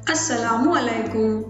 السلام علیکم۔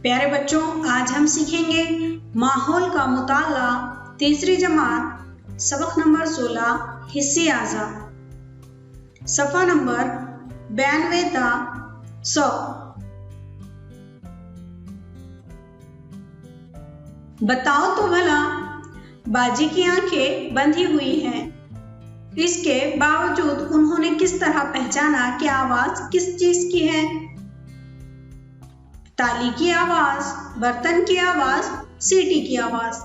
پیارے بچوں، آج ہم سیکھیں گے ماحول کا مطالعہ تیسری جماعت سبق نمبر 16 حصہ اعضاء، صفحہ نمبر 92 تا 100۔ بتاؤ تو بھلا، باجی کی آنکھیں بندھی ہوئی ہیں، اس کے باوجود انہوں نے کس طرح پہچانا کہ آواز کس چیز کی ہے؟ تالی کی آواز، برتن کی آواز، سیٹی کی آواز۔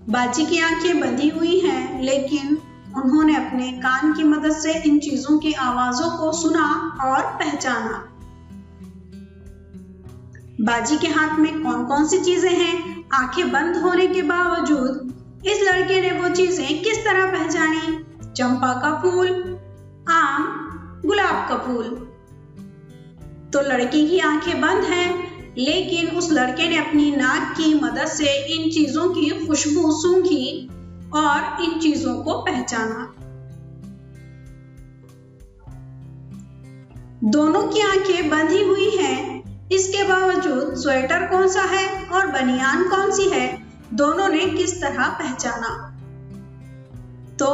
باجی کی آنکھیں بندھی ہوئی ہیں، لیکن انہوں نے اپنے کان کی مدد سے ان چیزوں کی آوازوں کو سنا اور پہچانا۔ باجی کے ہاتھ میں کون کون سی چیزیں ہیں؟ آنکھیں بند ہونے کے باوجود اس لڑکے نے وہ چیزیں کس طرح پہچانی؟ چمپا کا پھول، آم، گلاب کا پھول۔ تو لڑکی کی آنکھیں بند ہیں، لیکن اس لڑکے نے اپنی ناک کی مدد سے ان چیزوں کی خوشبو سونگھی اور ان چیزوں کو پہچانا۔ دونوں کی آنکھیں بندھی ہوئی ہیں، اس کے باوجود سویٹر کون سا ہے اور بنیان کون سی ہے، دونوں نے کس طرح پہچانا؟ تو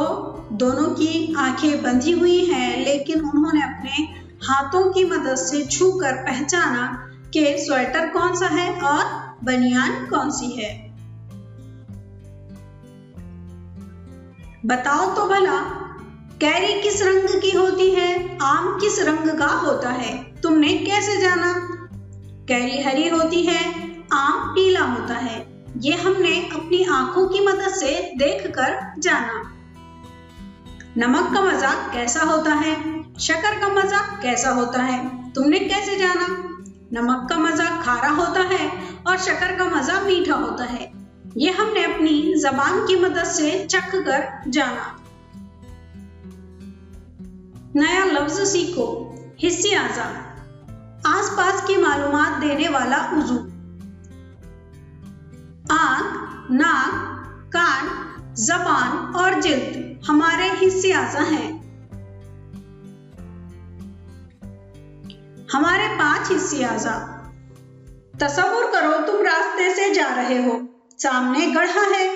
دونوں کی آنکھیں بندھی ہوئی ہیں، لیکن انہوں نے اپنے ہاتھوں کی مدد سے چھو کر پہچانا کہ سویٹر کون سا ہے اور بنیان کون سی ہے۔ بتاؤ تو بھلا، کیری کس رنگ کی ہوتی ہے؟ آم کس رنگ کا ہوتا ہے؟ تم نے کیسے جانا؟ کیری ہری ہوتی ہے، آم پیلا ہوتا ہے، یہ ہم نے اپنی آنکھوں کی مدد سے دیکھ کر جانا۔ نمک کا مزہ کیسا ہوتا ہے؟ شکر کا مزہ کیسا ہوتا ہے؟ تم نے کیسے جانا؟ نمک کا مزہ کھارا ہوتا ہے اور شکر کا مزہ میٹھا ہوتا ہے، یہ ہم نے اپنی زبان کی مدد سے چکھ کر جانا۔ نیا لفظ سیکھو، حصہ اعضاء، آس پاس کی معلومات دینے والا عضو۔ آنکھ، ناک، کان، زبان اور جلد ہمارے حصہ اعضاء ہیں۔ ہمارے 5 حصہ اعضاء۔ تصور کرو تم راستے سے جا رہے ہو، سامنے گڑھا ہے،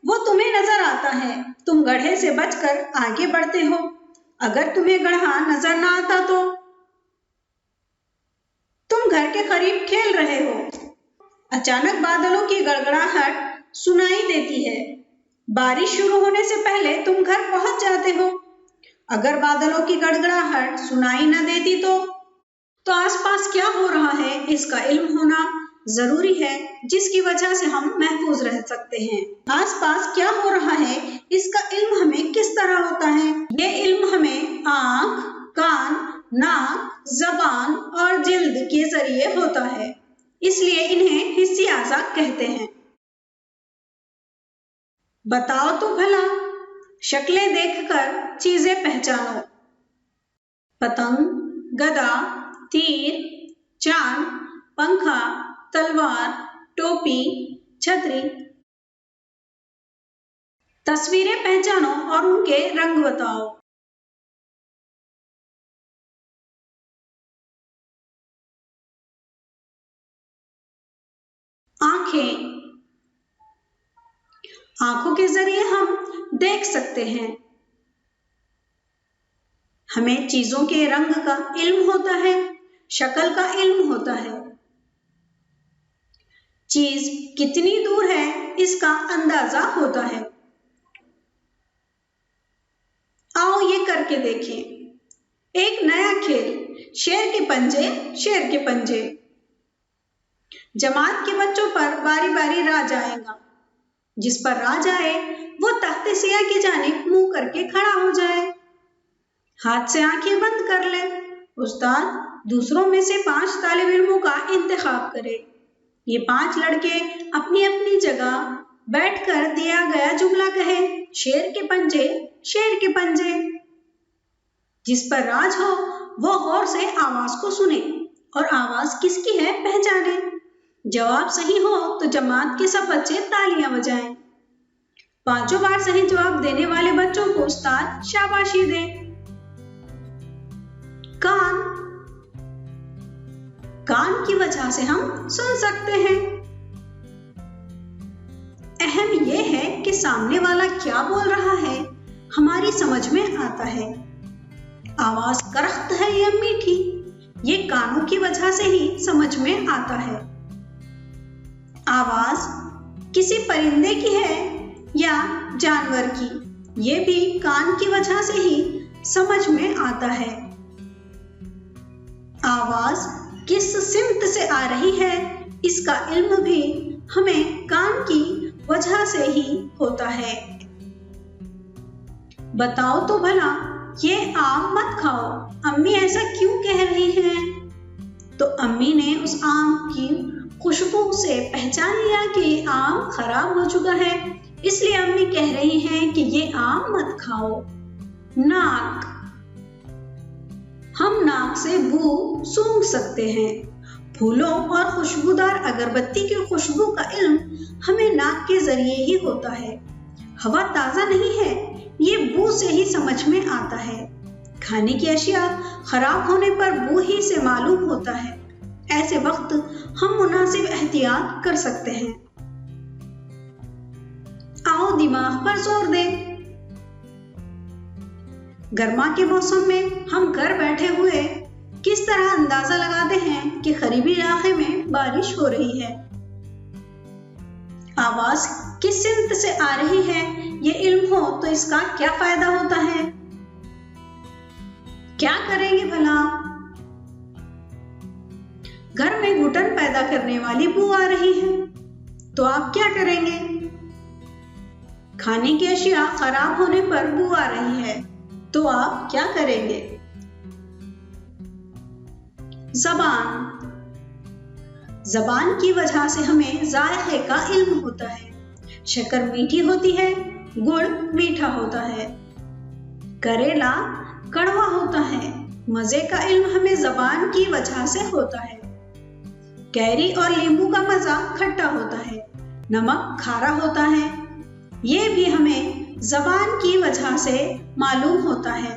وہ تمہیں نظر آتا ہے، تم گڑھے سے بچ کر آگے بڑھتے ہو۔ اگر تمہیں گڑھا نظر نہ آتا تو تم گھر کے قریب کھیل رہے ہو۔ اچانک بادلوں کی گڑگڑاہٹ سنائی دیتی ہے، بارش شروع ہونے سے پہلے تم گھر پہنچ جاتے ہو۔ اگر بادلوں کی گڑگڑاہٹ سنائی نہ دیتی تو آس پاس کیا ہو رہا ہے اس کا علم ہونا ضروری ہے، جس کی وجہ سے ہم محفوظ رہ سکتے ہیں۔ آس پاس کیا ہو رہا ہے اس کا علم ہمیں کس طرح ہوتا ہے؟ یہ علم ہمیں آنکھ، کان، ناک، زبان اور جلد کے ذریعے ہوتا ہے، اس لیے انہیں حصہ اعضاء کہتے ہیں۔ بتاؤ تو بھلا، شکلیں دیکھ کر چیزیں پہچانو۔ پتنگ، گدا، تیر، چاند، پنکھا، تلوار، ٹوپی، چھتری۔ تصویریں پہچانو اور ان کے رنگ بتاؤ۔ آنکھیں، آنکھوں کے ذریعے ہم دیکھ سکتے ہیں۔ ہمیں چیزوں کے رنگ کا علم ہوتا ہے، شکل کا علم ہوتا ہے۔ چیز کتنی دور ہے اس کا اندازہ ہوتا ہے۔ آؤ یہ کر کے دیکھیں۔ ایک نیا کھیل، شیر کے پنجے، شیر کے پنجے۔ جماعت کے بچوں پر باری باری راج آئے گا، جس پر راج آئے وہ تخت سیاہ کی جانب منہ کر کے کھڑا ہو جائے، ہاتھ سے آنکھیں بند کر لے۔ استاد دوسروں میں سے 5 طالب علموں کا انتخاب کرے، یہ 5 لڑکے اپنی اپنی جگہ بیٹھ کر دیا گیا جملہ کہے، شیر کے پنجے، شیر کے پنجے۔ جس پر راج ہو وہ غور سے آواز کو سنے اور آواز کس کی ہے پہچانے۔ جواب صحیح ہو تو جماعت کے سب بچے تالیاں بجائیں۔ 5 बार सही जवाब देने वाले बच्चों को उस्ताद शाबाशी दे। कान, कान की वजह से हम सुन सकते हैं। अहम यह है कि सामने वाला क्या बोल रहा है हमारी समझ में आता है। आवाज करख्त है या मीठी, ये कानों की वजह से ही समझ में आता है। आवाज किसी परिंदे की है या जानवर की, ये भी कान की वजह से ही समझ में आता है। आवाज किस सिमत से आ रही है इसका इल्म भी हमें कान की वजह से ही होता है। बताओ तो भला ये आम मत खाओ, अम्मी ऐसा क्यों कह रही हैं? तो अम्मी ने उस आम की खुशबू से पहचान लिया कि आम खराब हो चुका है, इसलिए अम्मी कह रही हैं कि ये आम मत खाओ। नाक, हम नाक से बू सूंघ सकते हैं। फूलों और खुशबूदार अगरबत्ती की खुशबू का इल्म हमें नाक के जरिए ही होता है। हवा ताजा नहीं है, ये बू से ही समझ में आता है। खाने की अशिया खराब होने पर बू ही से मालूम होता है। ऐसे वक्त हम मुनासिब एहतियात कर सकते हैं। आओ दिमाग पर जोर दें। गर्मा के मौसम में हम घर बैठे हुए किस तरह अंदाजा लगाते हैं कि करीबी इलाके में बारिश हो रही है। आवाज किस सिमत से आ रही है ये इल्म हो तो इसका क्या फायदा होता है? क्या करेंगे भला? घर में घुटन पैदा करने वाली बू आ रही है तो आप क्या करेंगे? खाने की अशिया खराब होने पर बू आ रही है तो आप क्या करेंगे? ज़बान, ज़बान की वजह से हमें जायके का इल्म होता है। शक्कर मीठी होती है, गुड़ मीठा होता है, करेला कड़वा होता है। मजे का इल्म हमें ज़बान की वजह से होता है। कैरी और नींबू का मजा खट्टा होता है, नमक खारा होता है, ये भी हमें ज़बान की वजह से मालूम होता है।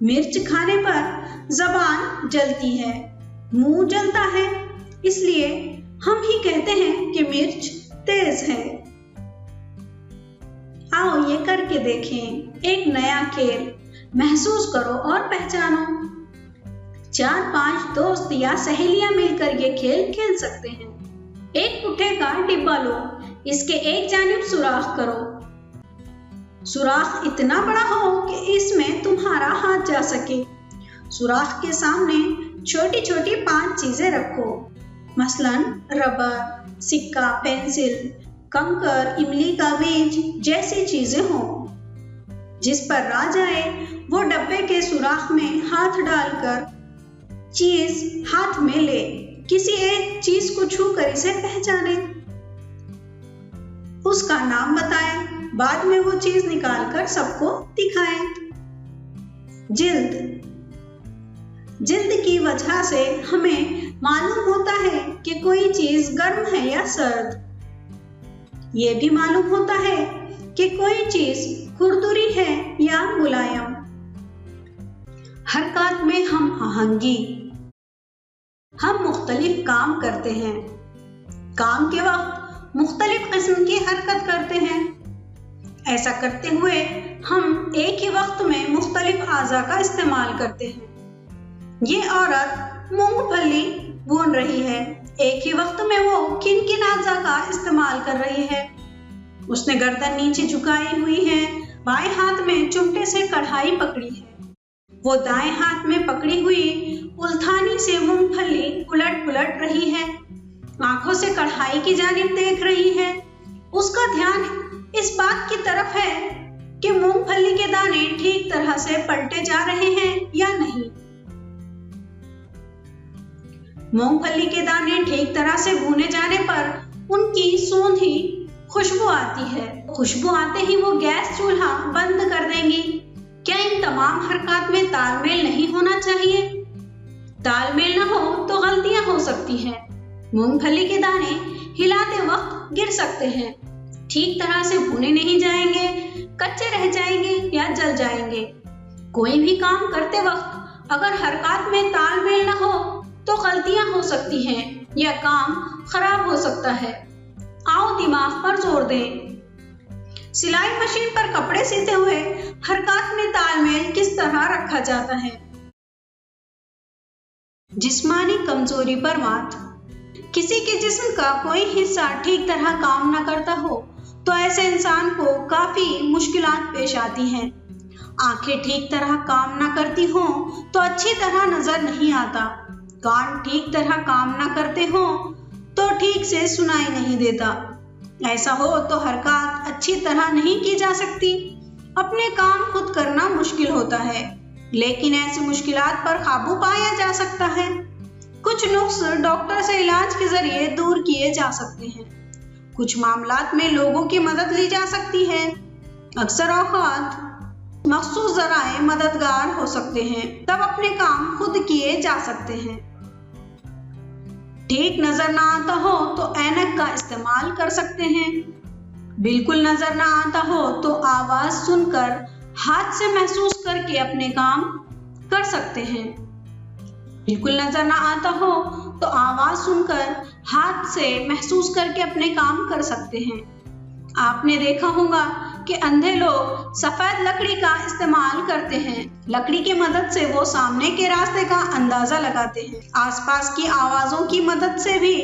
मिर्च खाने पर ज़बान जलती है, मुंह जलता है, इसलिए हम ही कहते हैं कि मिर्च तेज है। आओ ये करके देखें, एक नया खेल महसूस करो और पहचानो। 4-5 दोस्त या सहेलियां मिलकर ये खेल खेल सकते हैं। एक पुट्ठे का डिब्बा लो, इसके एक जानिब सुराख करो। सुराख इतना बड़ा हो कि इसमें तुम्हारा हाथ जा सके। सुराख के सामने छोटी छोटी 5 चीजें रखो, मसलन रबर, सिक्का, पेंसिल, कंकर, इमली का बीज जैसी चीजें हों। जिस पर राज आए वो डब्बे के सुराख में हाथ डालकर चीज हाथ में ले, किसी एक चीज को छू कर इसे पहचाने, उसका नाम बताए, बाद में वो चीज निकालकर सबको दिखाए। जिल्द, जिल्द की वजह से हमें मालूम होता है कि कोई चीज गर्म है या सर्द। ये भी मालूम होता है कि कोई चीज खुरदुरी है या मुलायम। हरकत में हम आहंगी, हम मुख्तलिफ काम करते हैं। काम के वक्त मुख्तलिफ किस्म की हरकत करते हैं। ऐसा करते हुए हम एक ही वक्त में मुख्तलिफ आज़ा का इस्तेमाल करते हैं। ये औरत मूंगफली भून रही है, एक ही वक्त में वो किन किन आज़ा का इस्तेमाल कर रही है? उसने गर्दन नीचे झुकाई हुई है, बाएं हाथ में चिमटे से कढ़ाई पकड़ी है, वो दाएं हाथ में पकड़ी हुई उल्थानी से मूंगफली उलट पुलट रही है, आंखों से कढ़ाई की जानिब देख रही है। उसका ध्यान इस बात की तरफ है कि मूंगफली के दाने ठीक तरह से पलटे जा रहे हैं या नहीं। मूंगफली के दाने ठीक तरह से भुने जाने पर उनकी सूंधी खुशबू आती है। खुशबू आते ही वो गैस चूल्हा बंद कर देंगी। क्या इन तमाम हरकत में तालमेल नहीं होना चाहिए? तालमेल न हो तो गलतियां हो सकती हैं। मूंगफली के दाने हिलाते वक्त गिर सकते हैं। ठीक तरह से भुने नहीं जाएंगे, कच्चे रह जाएंगे या जल जाएंगे। कोई भी काम करते वक्त अगर हरकत में तालमेल न हो तो गलतियां हो सकती हैं या काम खराब हो सकता है। आओ दिमाग पर जोर दें। सिलाई मशीन पर कपड़े सीते हुए हरकत में तालमेल किस तरह रखा जाता है। जिस्मानी कमजोरी पर मात। किसी के जिस्म का कोई हिस्सा ठीक तरह काम न करता हो तो ऐसे इंसान को काफी मुश्किलात पेश आती हैं। आंखें ठीक तरह काम न करती हों तो अच्छी तरह नजर नहीं आता। कान ठीक तरह काम न करते हों तो ठीक से सुनाई नहीं देता। ऐसा हो तो हरकत अच्छी तरह नहीं की जा सकती। अपने काम खुद करना मुश्किल होता है, लेकिन ऐसी मुश्किलात पर काबू पाया जा सकता है। कुछ नुक्स डॉक्टर से इलाज के जरिए दूर किए जा सकते हैं। कुछ मामलात में लोगों की मदद ली जा सकती है। अक्सर औक़ात मखसूस ज़राए मददगार हो सकते हैं, तब अपने काम खुद किए जा सकते हैं। ठीक नजर ना आता हो तो ऐनक का इस्तेमाल कर सकते हैं। बिल्कुल नजर ना आता हो तो आवाज सुनकर हाथ से महसूस करके अपने काम कर सकते हैं। बिल्कुल नजर ना आता हो तो आवाज सुनकर हाथ से महसूस करके अपने काम कर सकते हैं। आपने देखा होगा कि अंधे लोग सफेद लकड़ी का इस्तेमाल करते हैं। लकड़ी की मदद से वो सामने के रास्ते का अंदाजा लगाते हैं। आसपास की आवाजों की मदद से भी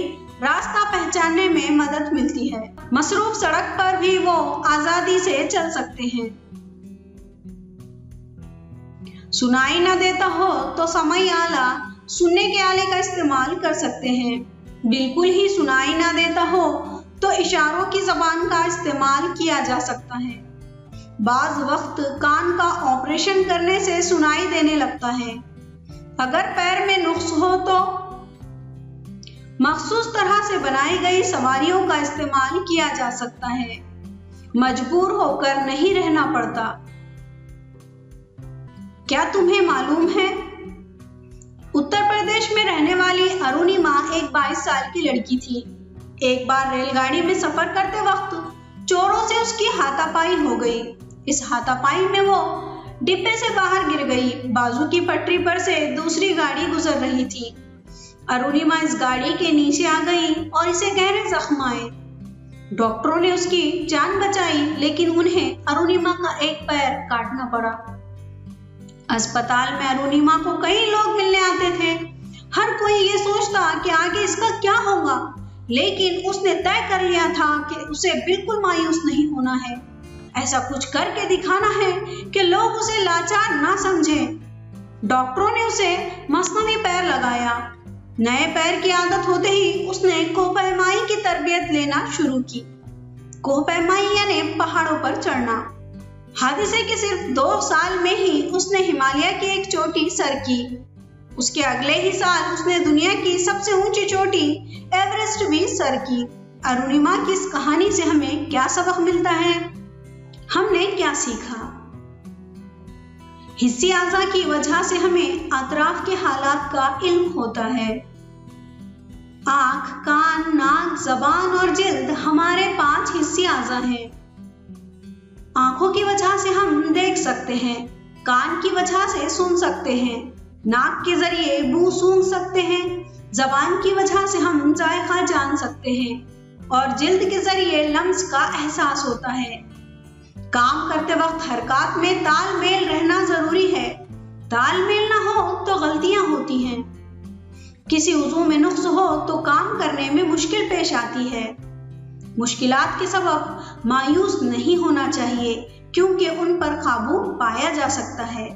रास्ता पहचानने में मदद मिलती है। मसरूफ सड़क पर भी वो आजादी से चल सकते हैं। सुनाई न देता हो तो समय आला सुनने के आले का इस्तेमाल कर सकते हैं। बिल्कुल ही सुनाई न देता हो तो इशारों की जबान का इस्तेमाल किया जा सकता है। बाज वक्त कान का ऑपरेशन करने से सुनाई देने लगता है। अगर पैर में नुक्स हो तो मखसूस तरह से बनाई गई सवारियों का इस्तेमाल किया जा सकता है। मजबूर होकर नहीं रहना पड़ता। क्या तुम्हें मालूम है, उत्तर प्रदेश में रहने वाली अरुणिमा एक 22 साल की लड़की थी। एक बार रेलगाड़ी में सफर करते वक्त चोरों से उसकी हाथापाई हो गई। इस हाथापाई में वो डिब्बे से बाहर गिर गई। बाजू की पटरी पर से दूसरी गाड़ी गुजर रही थी। अरुणिमा इस गाड़ी के नीचे आ गई और इसे गहरे जख्म आए। डॉक्टरों ने उसकी जान बचाई, लेकिन उन्हें अरुणिमा का एक पैर काटना पड़ा। अस्पताल में अरुणिमा को कई लोग मिलने आते थे। हर कोई ये सोचता कि आगे इसका क्या होगा, लेकिन उसने तय कर लिया था कि उसे बिल्कुल मायूस नहीं होना है। ऐसा कुछ करके दिखाना है कि लोग उसे लाचार ना समझें। डॉक्टरों ने उसे मसनवी पैर लगाया। नए पैर की आदत होते ही उसने कोहपैमाई की तरबियत लेना शुरू की। कोहपैमाई यानी पहाड़ों पर चढ़ना। हादसे के सिर्फ 2 साल में ही उसने हिमालय की एक चोटी सर की। उसके अगले ही साल उसने दुनिया की सबसे ऊंची चोटी एवरेस्ट भी सर की। अरुणिमा की इस कहानी से हमें क्या सबक मिलता है? हमने क्या सीखा? हिस्सी आज़ा की वजह से हमें अतराफ के हालात का इल्म होता है। आँख, कान, नाक, जबान और जिल्द हमारे 5 हिस्सी आज़ा हैं। आंखों की वजह से हम देख सकते हैं, कान की वजह से सुन सकते हैं, नाक के जरिए बू सूंघ सकते हैं, जबान की वजह से हम जायका जान सकते हैं और जिल्द के जरिए लम्स का एहसास होता है। काम करते वक्त हरकत में तालमेल रहना जरूरी है। तालमेल ना हो तो गलतियां होती हैं। किसी उज़ू में नुक्स हो तो काम करने में मुश्किल पेश आती है। मुश्किलात के सबब मायूस नहीं होना चाहिए, क्योंकि उन पर काबू पाया जा सकता है।